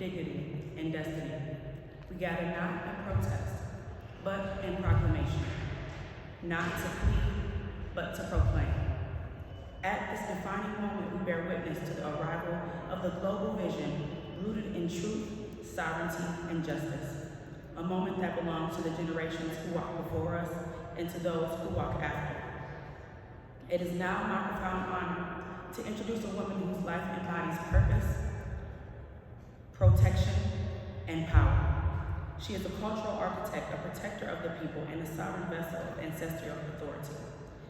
dignity, and destiny. We gather not in protest, but in proclamation, not to plead, but to proclaim. At this defining moment, we bear witness to the arrival of the global vision rooted in truth, sovereignty, and justice, a moment that belongs to the generations who walk before us and to those who walk after. It is now my profound honor to introduce a woman whose life embodies purpose, protection, and power. She is a cultural architect, a protector of the people, and a sovereign vessel of ancestral authority.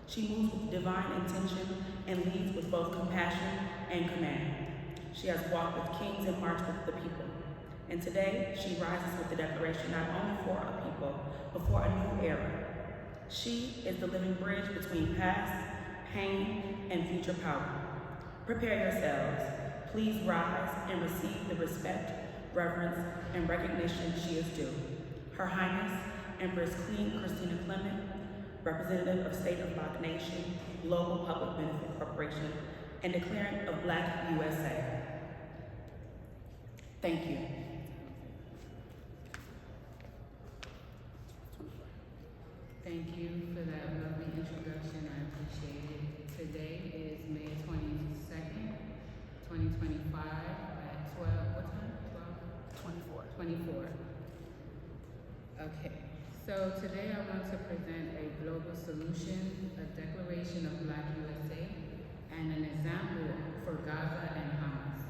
She moves with divine intention and leads with both compassion and command. She has walked with kings and marched with the people. And today, she rises with the declaration not only for a people, but for a new era. She is the living bridge between past, pain, and future power. Prepare yourselves. Please rise and receive the respect, reverence, and recognition she is due. Her Highness, Empress Queen Christina Clement, representative of State of Black Nation, Global Public Benefit Corporation, and declarant of Black USA. Thank you. Thank you for that lovely introduction. I appreciate it. Today is May 22nd, 2025 at 12, what time? 24. Okay. So today I want to present a global solution, a declaration of Black USA, and an example for Gaza and Hamas.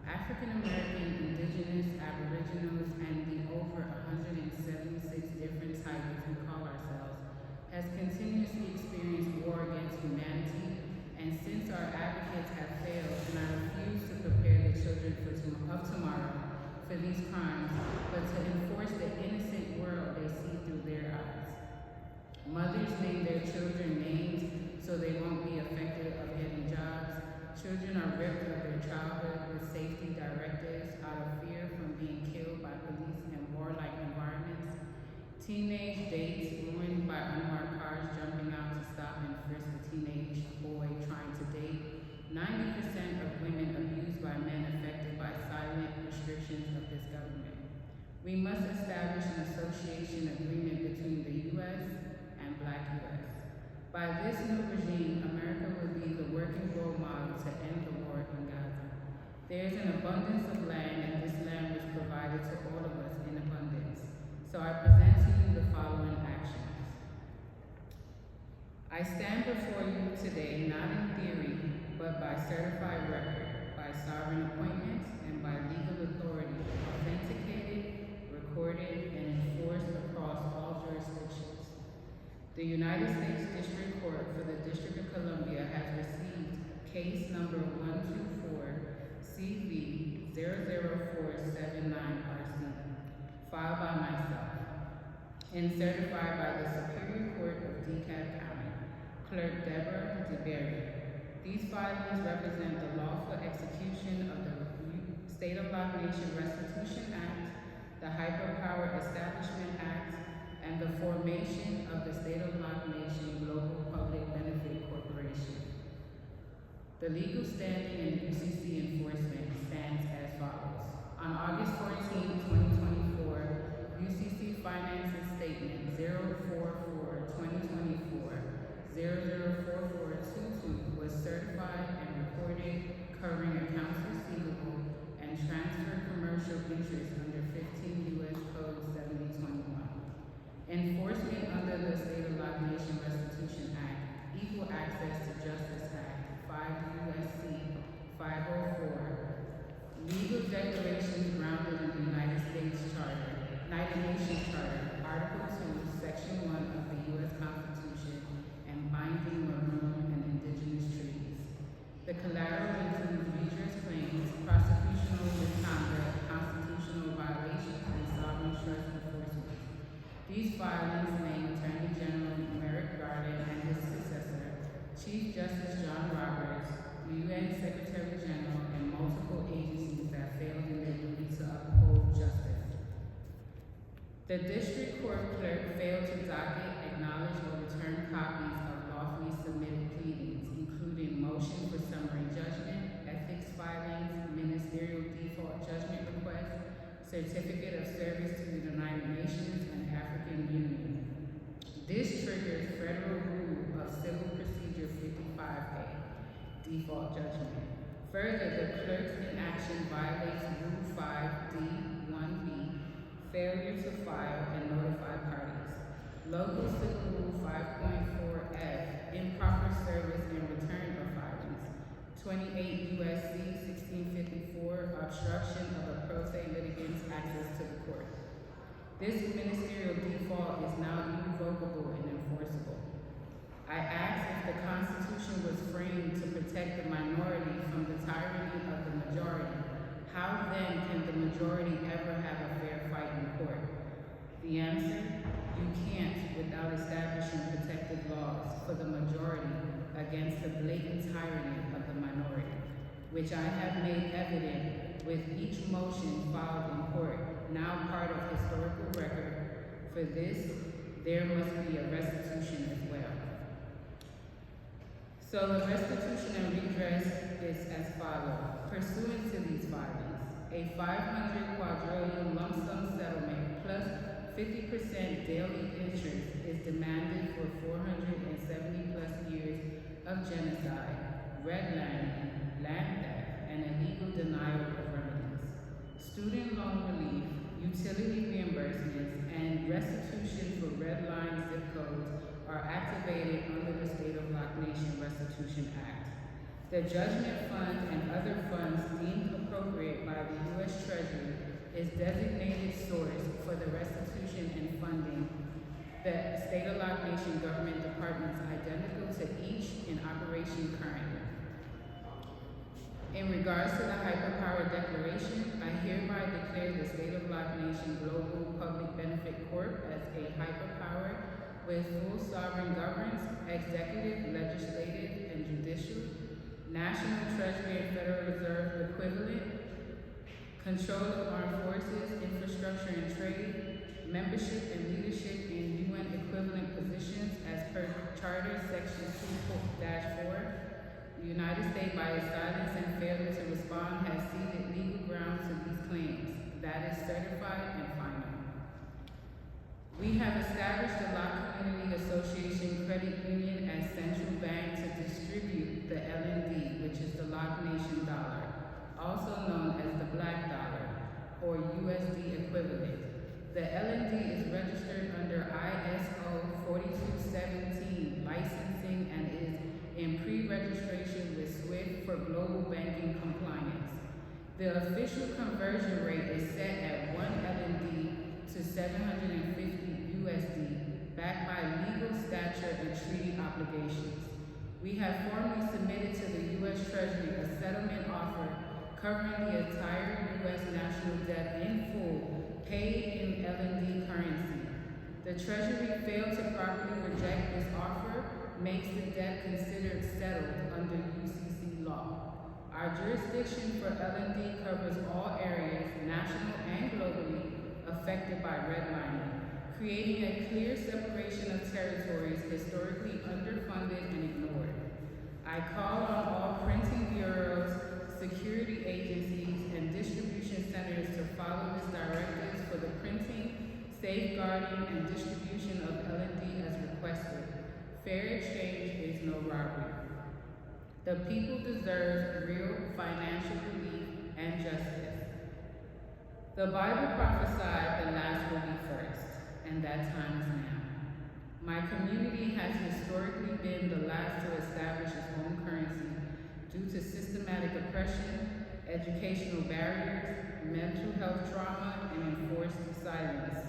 African American, indigenous, aboriginals, and the over 176 different titles we call ourselves has continuously experienced war against humanity, and since our advocates have failed, and I refuse to prepare the children of tomorrow for these crimes, but to enforce the innocent world they see through their eyes. Mothers name their children names so they won't be affected of getting jobs. Children are ripped of their childhood with safety directives out of fear from being killed by police in warlike environments. Teenage dates ruined by unmarked cars jumping out to stop and frisk a teenage boy trying to date. 90% of women abused by men affected by silent restrictions of this government. We must establish an association agreement between the U.S. and Black U.S. By this new regime, America will be the working role model to end the war in Gaza. There is an abundance of land, and this land was provided to all of us in abundance. So I present to you the following actions. I stand before you today not in theory, but by certified record, by sovereign appointments, and by legal authority, authenticated, recorded, and enforced across all jurisdictions. The United States District Court for the District of Columbia has received case number 124-CV-00479-RC, filed by myself, and certified by the Superior Court of DeKalb County, Clerk Deborah DeBerry. These filings represent the lawful execution of the State of Black Nation Restitution Act, the Hyperpower Establishment Act, and the formation of the State of Black Nation Global Public Benefit Corporation. The legal standing in UCC enforcement stands as follows. On August 14, 2024, UCC Finances Statement 044-2024-004422 was certified and recorded, covering accounts receivable and transfer commercial interest under 15 U.S. Code 7021. Enforcement under the State of Black Nation Restitution Act, Equal Access to Justice Act, 5 U.S.C. 504, legal declarations grounded in the United Nations Charter, Article 2, Section 1 of the U.S. Constitution, and binding maroon and indigenous treaties. The collateral includes redress claims, prosecutional misconduct, constitutional violations, and sovereign trust enforcement. These filings name Attorney General Merrick Garland and his successor, Chief Justice John Roberts, the UN Secretary General, and multiple agencies that failed in their duty to uphold justice. The District Court Clerk failed to docket, acknowledge, or return copies of lawfully submitted pleadings, including motion for summary judgment, ethics filings, ministerial default judgment requests, Certificate of Service to the United Nations and African Union. This triggers Federal Rule of Civil Procedure 55A, default judgment. Further, the clerk's inaction violates Rule 5D1B, failure to file and notify parties. Local Civil Rule 5.4F, improper service in return of filings. 28 U.S.C. 1654, obstruction of a pro se litigant's access to the court. This ministerial default is now irrevocable and enforceable. I ask if the Constitution was framed to protect the minority from the tyranny of the majority, how then can the majority ever have a fair fight in court? The answer? You can't without establishing protective laws for the majority against the blatant tyranny of the minority, which I have made evident with each motion filed in court, now part of historical record. For this, there must be a restitution as well. So the restitution and redress is as follows. Pursuant to these filings, a 500 quadrillion lump sum settlement plus 50% daily interest is demanded for 470 plus years of genocide, redlining, land theft, and illegal denial of remedies. Student loan relief, utility reimbursements, and restitution for redline zip codes are activated under the State of Lock Nation Restitution Act. The Judgment Fund and other funds deemed appropriate by the U.S. Treasury is designated source for the restitution and funding the State of Lock Nation government departments identical to each in operation currently. In regards to the Hyperpower Declaration, I hereby declare the State of Lock Nation Global Public Benefit Corp. As a hyperpower with full sovereign governance, executive, legislative, and judicial, National Treasury and Federal Reserve equivalent, control of armed forces, infrastructure and trade, membership and leadership in UN equivalent positions as per Charter Section 2-4. The United States, by its silence and failure to respond, has ceded legal grounds to these claims. That is certified and final. We have established the Lock Community Association Credit Union as central bank to distribute the LND, which is the Lock Nation dollar, also known as the Black Dollar, or USD equivalent. The LND is registered under ISO 4217 licensing and is in pre-registration with SWIFT for global banking compliance. The official conversion rate is set at 1 LND to 750 USD, backed by legal stature and treaty obligations. We have formally submitted to the U.S. Treasury a settlement offer covering the entire U.S. national debt in full, paid in LND currency. The Treasury failed to properly reject this offer, makes the debt considered settled under UCC law. Our jurisdiction for LND covers all areas, national and globally, affected by redlining, creating a clear separation of territories historically underfunded and ignored. I call on all printing bureaus, security agencies, and distribution centers to follow this directives for the printing, safeguarding, and distribution of LND as requested. Fair exchange is no robbery. The people deserve real financial relief and justice. The Bible prophesied the last will be first, and that time is now. My community has historically been the last to establish its own currency due to systematic oppression, educational barriers, mental health trauma, and enforced silence.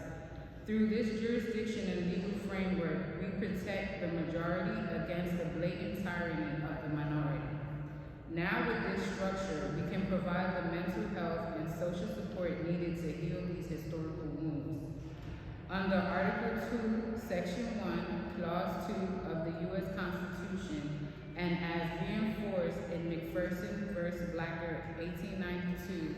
Through this jurisdiction and legal framework, we protect the majority against the blatant tyranny of the minority. Now with this structure, we can provide the mental health and social support needed to heal these historical wounds. Under Article 2, Section 1, Clause 2 of the U.S. Constitution, and as reinforced in McPherson v. Blacker, 1892,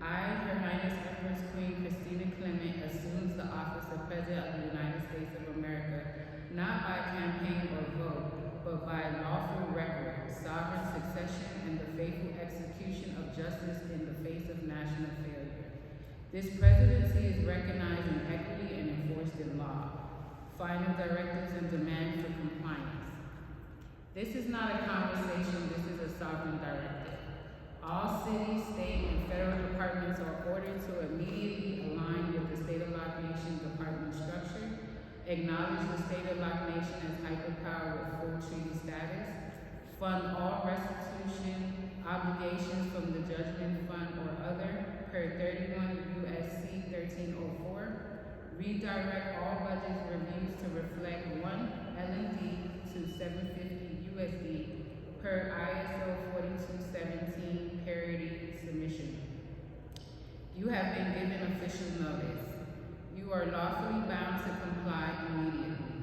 I, Her Highness Empress Queen Christina Clement, assumes the office of President of the United States of America, not by campaign or vote, but by lawful record, sovereign succession, and the faithful execution of justice in the face of national failure. This presidency is recognized in equity and enforced in law. Final directives and demand for compliance. This is not a conversation, this is a sovereign directive. All city, state, and federal departments are ordered to immediately align with the State of Loc Nation department structure, acknowledge the State of Loc Nation as hyperpower with full treaty status, fund all restitution obligations from the Judgment Fund or other per 31 U.S.C. 1304, redirect all budget reviews to reflect 1 L&D to 750 USD per ISO 4217 parity submission. You have been given official notice. You are lawfully bound to comply immediately.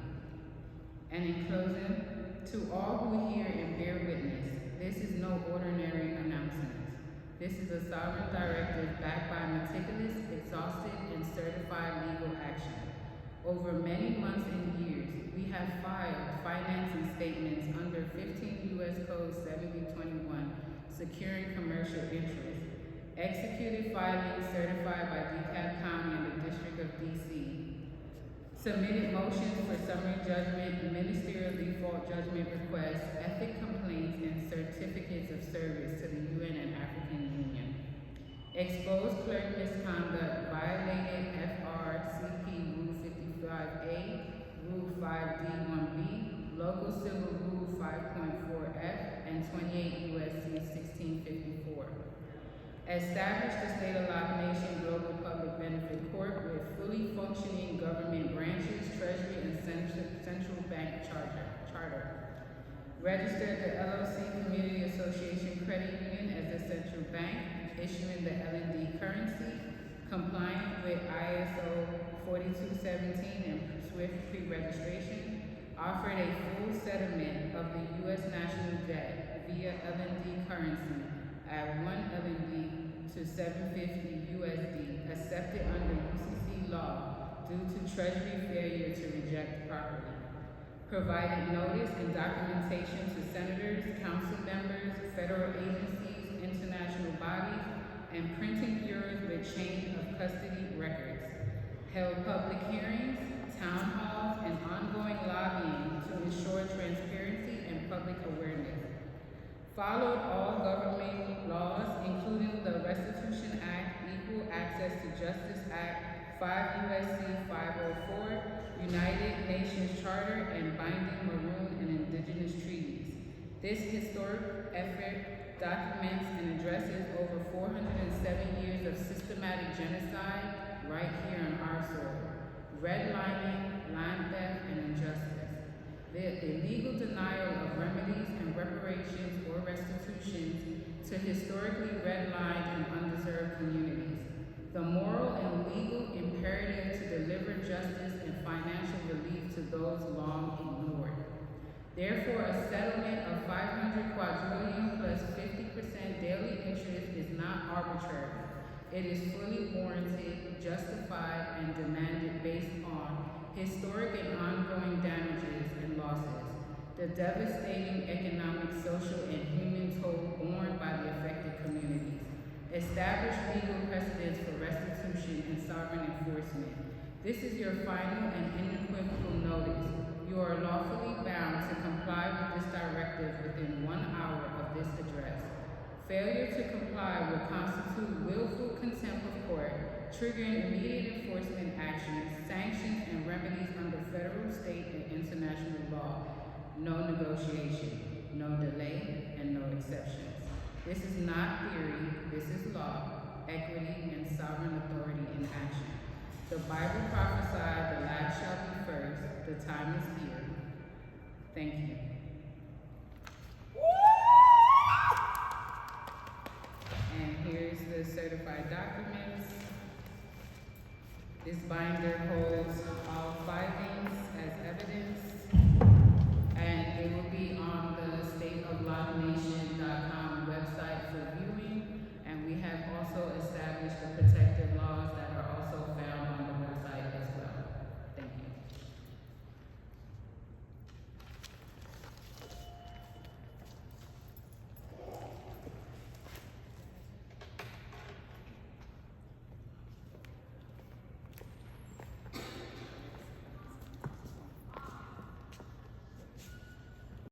And in closing, to all who hear and bear witness, this is no ordinary announcement. This is a sovereign directive backed by meticulous, exhaustive, and certified legal action. Over many months and years, we have filed financing statements under 15 U.S. Code 7021, securing commercial interests, executed filings certified by DeKalb County and the District of D.C., submitted motions for summary judgment, ministerial default judgment requests, ethic complaints, and certificates of service to the UN and African Union. Exposed clerk misconduct, violated FRCP Rule 55A, Rule 5D1B, Local Civil Rule 5.4F, and 28 U.S.C. 1654. Established the State of Loc Nation Global Public Benefit Corp. with fully functioning government branches, treasury, and central bank charter. Registered the LLC Community Association Credit Union as the central bank, issuing the L&D currency, compliant with ISO 4217 and SWIFT pre-registration, offered a full settlement of the U.S. national debt via L&D currency at 1 L&D to 750 USD, accepted under UCC law due to Treasury failure to reject property. Provided notice and documentation to senators, council members, federal agencies, international bodies, and printing bureaus with chain of custody records. Held public hearings, town halls, and ongoing lobbying to ensure transparency and public awareness. Followed all government laws, including the Restitution Act, Equal Access to Justice Act, 5 U.S.C. 504, United Nations Charter, and binding Maroon and indigenous treaties. This historic effort documents and addresses over 407 years of systematic genocide right here on our soil, redlining, land theft, and injustice. The illegal denial of remedies and reparations or restitutions to historically redlined and undeserved communities. The moral and legal imperative to deliver justice and financial relief to those long ignored. Therefore, a settlement of 500 quadrillion plus 50% daily interest is not arbitrary. It is fully warranted, justified, and demanded based on historic and ongoing damages and losses, the devastating economic, social, and human toll borne by the affected communities, established legal precedents for restitution and sovereign enforcement. This is your final and unequivocal notice. You are lawfully bound to comply with this directive within 1 hour of this address. Failure to comply will constitute willful contempt of court, triggering immediate enforcement actions, sanctions, and remedies under federal, state, and international law. No negotiation, no delay, and no exceptions. This is not theory, this is law, equity, and sovereign authority in action. The Bible prophesied the last shall be first, the time is here. Thank you. And here's the certified documents. This binder holds all filings as evidence, and it will be on the stateoflocnation.com website for viewing. And we have also established the protective laws